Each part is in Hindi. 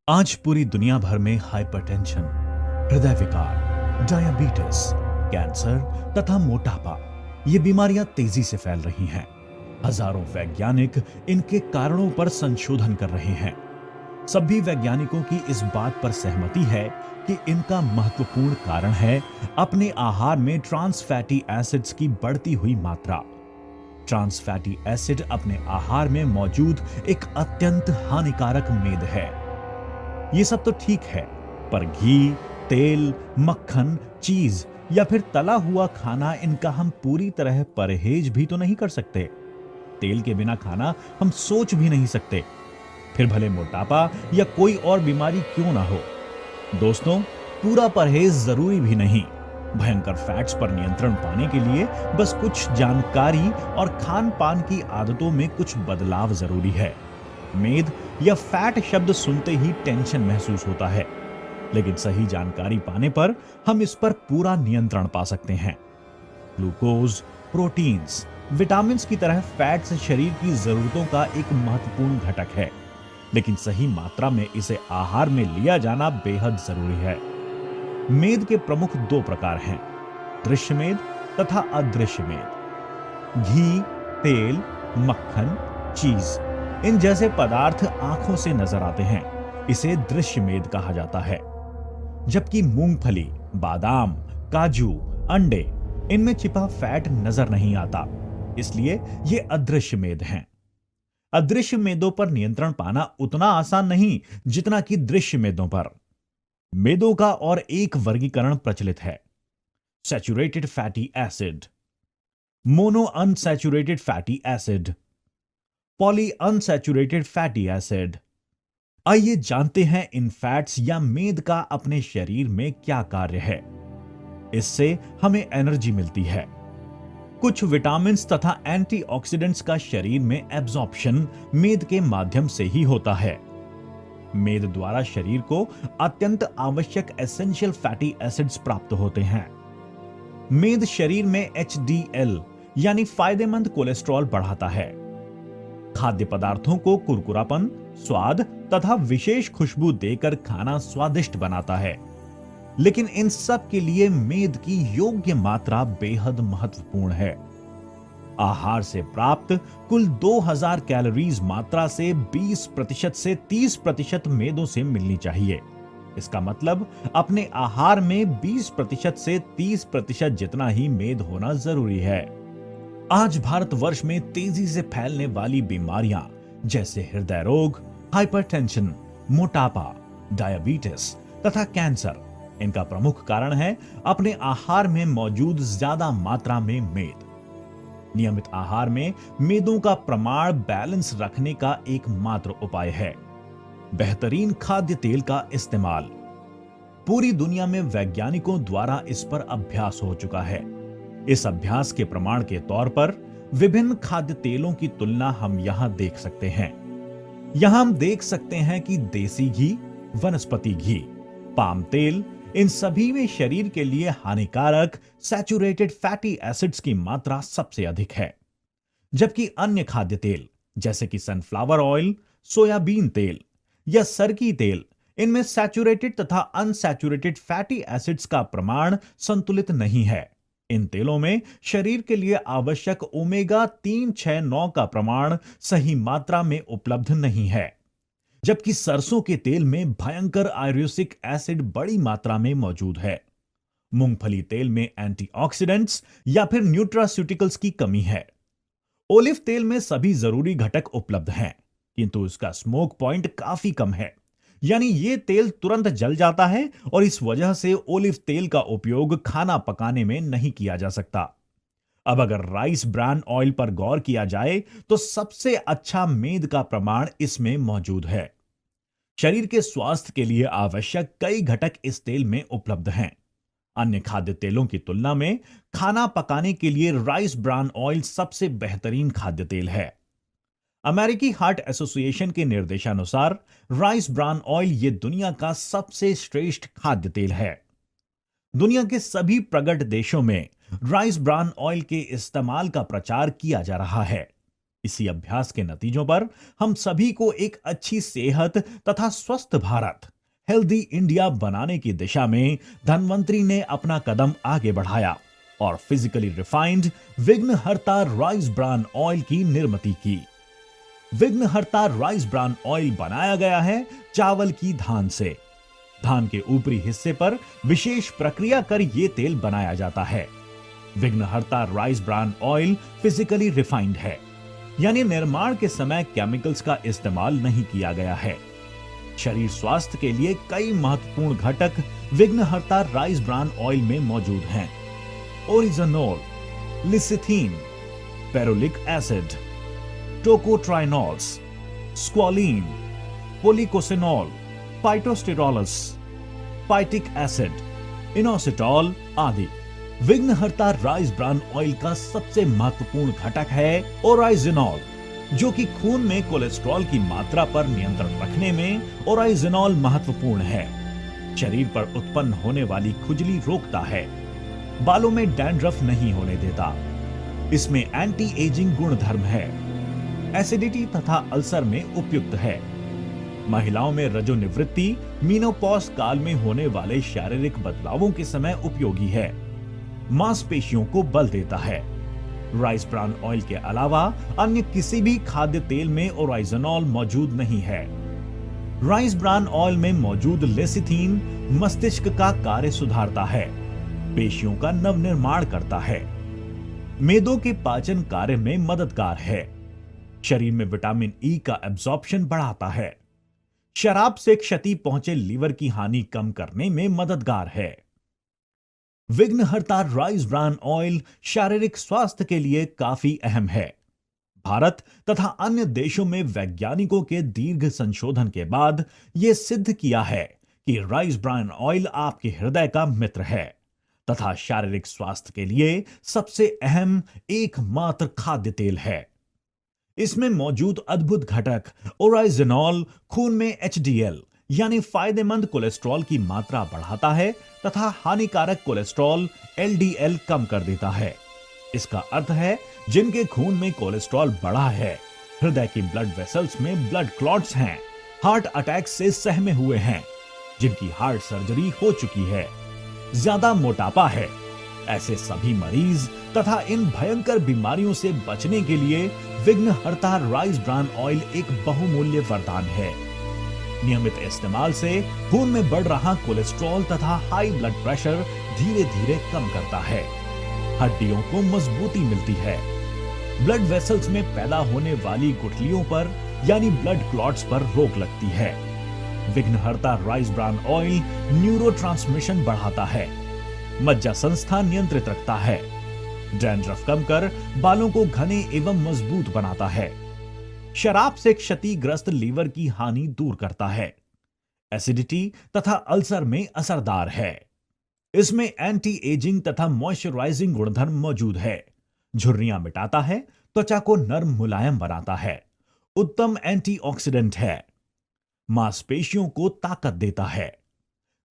आज पूरी दुनिया भर में हाइपरटेंशन, हृदय विकार, डायबिटीज, कैंसर तथा मोटापा ये बीमारियां तेजी से फैल रही हैं। हजारों वैज्ञानिक इनके कारणों पर संशोधन कर रहे हैं। सभी वैज्ञानिकों की इस बात पर सहमति है कि इनका महत्वपूर्ण कारण है अपने आहार में ट्रांस फैटी एसिड्स की बढ़ती हुई मात्रा। ट्रांस फैटी एसिड अपने आहार में मौजूद एक अत्यंत हानिकारक मेद है। ये सब तो ठीक है, पर घी, तेल, मक्खन, चीज या फिर तला हुआ खाना, इनका हम पूरी तरह परहेज भी तो नहीं कर सकते। तेल के बिना खाना हम सोच भी नहीं सकते, फिर भले मोटापा या कोई और बीमारी क्यों ना हो। दोस्तों, पूरा परहेज जरूरी भी नहीं। भयंकर फैट्स पर नियंत्रण पाने के लिए बस कुछ जानकारी और खान पान की आदतों में कुछ बदलाव जरूरी है। मेद या फैट शब्द सुनते ही टेंशन महसूस होता है, लेकिन सही जानकारी पाने पर हम इस पर पूरा नियंत्रण पा सकते हैं। ग्लूकोज, प्रोटीन्स, विटामिन्स की तरह फैट्स शरीर की जरूरतों का एक महत्वपूर्ण घटक है, लेकिन सही मात्रा में इसे आहार में लिया जाना बेहद जरूरी है। मेद के प्रमुख दो प्रकार हैं, दृश्य मेद तथा अदृश्य मेद। घी, तेल, मक्खन, चीज इन जैसे पदार्थ आंखों से नजर आते हैं, इसे दृश्य मेद कहा जाता है। जबकि मूंगफली, बादाम, काजू, अंडे, इनमें छिपा फैट नजर नहीं आता, इसलिए ये अदृश्य मेद हैं। अदृश्य मेदों पर नियंत्रण पाना उतना आसान नहीं जितना कि दृश्य मेदों पर। मेदों का और एक वर्गीकरण प्रचलित है, saturated fatty acid, mono unsaturated fatty acid, poly unsaturated fatty acid. आइए जानते हैं इन फैट्स या मेद का अपने शरीर में क्या कार्य है। इससे हमें एनर्जी मिलती है। कुछ विटामिन्स तथा एंटीऑक्सीडेंट्स का शरीर में एब्जॉर्प्शन मेद के माध्यम से ही होता है। मेद द्वारा शरीर को अत्यंत आवश्यक एसेंशियल फैटी एसिड्स प्राप्त होते हैं। मेद शरीर में एचडीएल यानी फायदेमंद कोलेस्ट्रॉल बढ़ाता है। खाद्य पदार्थों को कुरकुरापन, स्वाद तथा विशेष खुशबू देकर खाना स्वादिष्ट बनाता है, लेकिन इन सब के लिए मेद की योग्य मात्रा बेहद महत्वपूर्ण है। आहार से प्राप्त कुल 2000 कैलोरीज मात्रा से 20% से 30% मेदों से मिलनी चाहिए। इसका मतलब अपने आहार में 20% से 30% जितना ही मेद होना जरूरी है। आज भारतवर्ष में तेजी से फैलने वाली बीमारियां जैसे हृदय रोग, हाइपरटेंशन, मोटापा, डायबिटीज तथा कैंसर, इनका प्रमुख कारण है अपने आहार में मौजूद ज्यादा मात्रा में मेद। नियमित आहार में मेदों का प्रमाण बैलेंस रखने का एकमात्र उपाय है बेहतरीन खाद्य तेल का इस्तेमाल। पूरी दुनिया में वैज्ञानिकों द्वारा इस पर अभ्यास हो चुका है। इस अभ्यास के प्रमाण के तौर पर विभिन्न खाद्य तेलों की तुलना हम यहां देख सकते हैं। यहां हम देख सकते हैं कि देसी घी, वनस्पति घी, पाम तेल, इन सभी में शरीर के लिए हानिकारक सैचुरेटेड फैटी एसिड्स की मात्रा सबसे अधिक है। जबकि अन्य खाद्य तेल जैसे कि सनफ्लावर ऑयल, सोयाबीन तेल या सरकी तेल, इनमें सैचुरेटेड तथा अनसैचुरेटेड फैटी एसिड्स का प्रमाण संतुलित नहीं है। इन तेलों में शरीर के लिए आवश्यक ओमेगा 369 का प्रमाण सही मात्रा में उपलब्ध नहीं है। जबकि सरसों के तेल में भयंकर आयुर्वेदिक एसिड बड़ी मात्रा में मौजूद है। मूंगफली तेल में एंटीऑक्सीडेंट्स या फिर न्यूट्रास्यूटिकल्स की कमी है। ओलिव तेल में सभी जरूरी घटक उपलब्ध हैं, किंतु इसका स्मोक पॉइंट काफी कम है, यानी ये तेल तुरंत जल जाता है और इस वजह से ओलिव तेल का उपयोग खाना पकाने में नहीं किया जा सकता। अब अगर राइस ब्रान ऑयल पर गौर किया जाए तो सबसे अच्छा मेद का प्रमाण इसमें मौजूद है। शरीर के स्वास्थ्य के लिए आवश्यक कई घटक इस तेल में उपलब्ध हैं। अन्य खाद्य तेलों की तुलना में खाना पकाने के लिए राइस ब्रान ऑयल सबसे बेहतरीन खाद्य तेल है। अमेरिकी हार्ट एसोसिएशन के निर्देशानुसार राइस ब्रान ऑयल ये दुनिया का सबसे श्रेष्ठ खाद्य तेल है। दुनिया के सभी प्रगत देशों में राइस ब्रान ऑयल के इस्तेमाल का प्रचार किया जा रहा है। इसी अभ्यास के नतीजों पर हम सभी को एक अच्छी सेहत तथा स्वस्थ भारत, हेल्दी इंडिया बनाने की दिशा में धन्वंतरी ने अपना कदम आगे बढ़ाया और फिजिकली रिफाइंड विघ्नहर्ता राइस ब्रान ऑयल की निर्मित की। विघ्नहर्ता राइस ब्रान ऑयल बनाया गया है चावल की धान से। धान के ऊपरी हिस्से पर विशेष प्रक्रिया कर यह तेल बनाया जाता है। विघ्नहर्ता rice bran oil physically refined है, यानी निर्माण के समय केमिकल्स का इस्तेमाल नहीं किया गया है। शरीर स्वास्थ्य के लिए कई महत्वपूर्ण घटक विघ्नहर्ता राइस ब्रान ऑयल में मौजूद हैं। Oryzanol, lecithin, ferulic acid, tocotrienols, squalene, policosanol, phytosterols, phytic acid, inositol आदि। विघ्नहर्ता राइस ब्रान ऑयल का सबसे महत्वपूर्ण घटक है ओराइजिनॉल, जो कि खून में कोलेस्ट्रॉल की मात्रा पर नियंत्रण रखने में ओराइजिनॉल महत्वपूर्ण है। शरीर पर उत्पन्न होने वाली खुजली रोकता है, बालों में डैंड्रफ नहीं होने देता। इसमें एंटी एजिंग गुणधर्म है, एसिडिटी तथा अल्सर में उपयुक्त है। महिलाओं में रजोनिवृत्ति, मीनोपॉज काल में होने वाले शारीरिक बदलावों के समय उपयोगी है। मांसपेशियों को बल देता है। राइस ब्रान ऑयल के अलावा अन्य किसी भी खाद्य तेल में ओराइजोनॉल मौजूद नहीं है। राइस ब्रान ऑयल में मौजूद लेसिथीन मस्तिष्क का कार्य सुधारता है, पेशियों का नवनिर्माण करता है, मेदों के पाचन कार्य में मददगार है, शरीर में विटामिन ई का एब्जॉर्प्शन बढ़ाता है, शराब से क्षति पहुंचे लीवर की हानि कम करने में मददगार है। विघ्नहर्ता राइस ब्रान ऑयल शारीरिक स्वास्थ्य के लिए काफी अहम है। भारत तथा अन्य देशों में वैज्ञानिकों के दीर्घ संशोधन के बाद यह सिद्ध किया है कि राइस ब्रान ऑयल आपके हृदय का मित्र है तथा शारीरिक स्वास्थ्य के लिए सबसे अहम एकमात्र खाद्य तेल है। इसमें मौजूद अद्भुत घटक ओराइजिनॉल खून में एचडीएल यानी फायदेमंद कोलेस्ट्रॉल की मात्रा बढ़ाता है तथा हानिकारक कोलेस्ट्रॉल एलडीएल कम कर देता है। इसका अर्थ है जिनके खून में कोलेस्ट्रॉल बढ़ा है, हृदय की ब्लड वेसल्स में ब्लड क्लॉट्स हैं, हार्ट अटैक से सहमे हुए हैं, जिनकी हार्ट सर्जरी हो चुकी है, ज्यादा मोटापा है, ऐसे सभी मरीज तथा इन भयंकर बीमारियों से बचने के लिए विघ्नहर्ता राइस ब्रान ऑयल एक बहुमूल्य वरदान है। नियमित इस्तेमाल से खून में बढ़ रहा कोलेस्ट्रॉल तथा हाई ब्लड प्रेशर धीरे धीरे कम करता है। हड्डियों को मजबूती मिलती है। ब्लड वेसल्स में पैदा होने वाली गुठलियों पर यानी ब्लड क्लॉट्स पर रोक लगती है। विघ्नहर्ता राइस ब्रान ऑयल न्यूरोट्रांसमिशन बढ़ाता है, मज्जा संस्था नियंत्रित रखता है, डैंड्रफ कम कर बालों को घने एवं मजबूत बनाता है, शराब से क्षतिग्रस्त लीवर की हानि दूर करता है, एसिडिटी तथा अल्सर में असरदार है। इसमें एंटी एजिंग तथा मॉइस्चराइजिंग गुणधर्म मौजूद है, झुर्रियां मिटाता है, त्वचा को नर्म मुलायम बनाता है, उत्तम एंटीऑक्सीडेंट है, मांसपेशियों को ताकत देता है,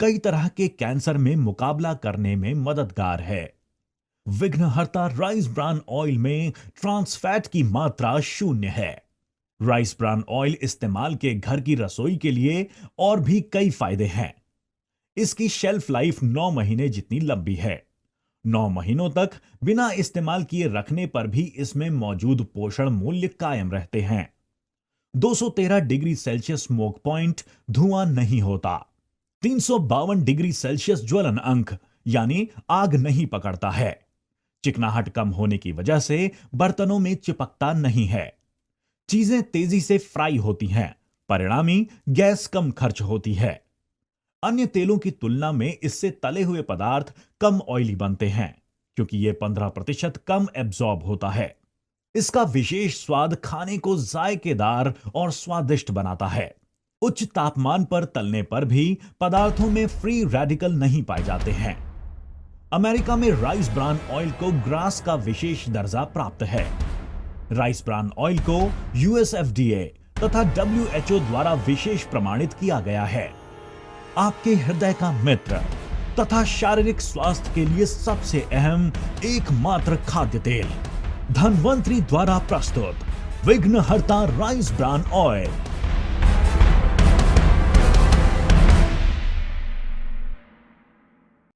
कई तरह के कैंसर में मुकाबला करने में मददगार है। विघ्नहर्ता राइस ब्रान ऑयल में ट्रांस फैट की मात्रा 0 है। राइस ब्रान ऑयल इस्तेमाल के घर की रसोई के लिए और भी कई फायदे हैं। इसकी शेल्फ लाइफ 9 महीने जितनी लंबी है। 9 महीनों तक बिना इस्तेमाल किए रखने पर भी इसमें मौजूद पोषण मूल्य कायम रहते हैं। 213 डिग्री सेल्सियस स्मोक पॉइंट, धुआं नहीं होता। 352 डिग्री सेल्सियस ज्वलन अंक यानी आग नहीं पकड़ता है। चिकनाहट कम होने की वजह से बर्तनों में चिपकता नहीं है। चीजें तेजी से फ्राई होती हैं, परिणामी गैस कम खर्च होती है। अन्य तेलों की तुलना में इससे तले हुए पदार्थ कम ऑयली बनते हैं क्योंकि यह 15% कम एब्जॉर्ब होता है। इसका विशेष स्वाद खाने को जायकेदार और स्वादिष्ट बनाता है। उच्च तापमान पर तलने पर भी पदार्थों में फ्री रेडिकल नहीं पाए जाते हैं। अमेरिका में राइस ब्रान ऑयल को ग्रास का विशेष दर्जा प्राप्त है। राइस ब्रान ऑयल को यूएस एफडीए तथा डब्ल्यूएचओ द्वारा विशेष प्रमाणित किया गया है। आपके हृदय का मित्र तथा शारीरिक स्वास्थ्य के लिए सबसे अहम एकमात्र खाद्य तेल, धन्वंतरी द्वारा प्रस्तुत विघ्नहर्ता राइस ब्रान ऑयल।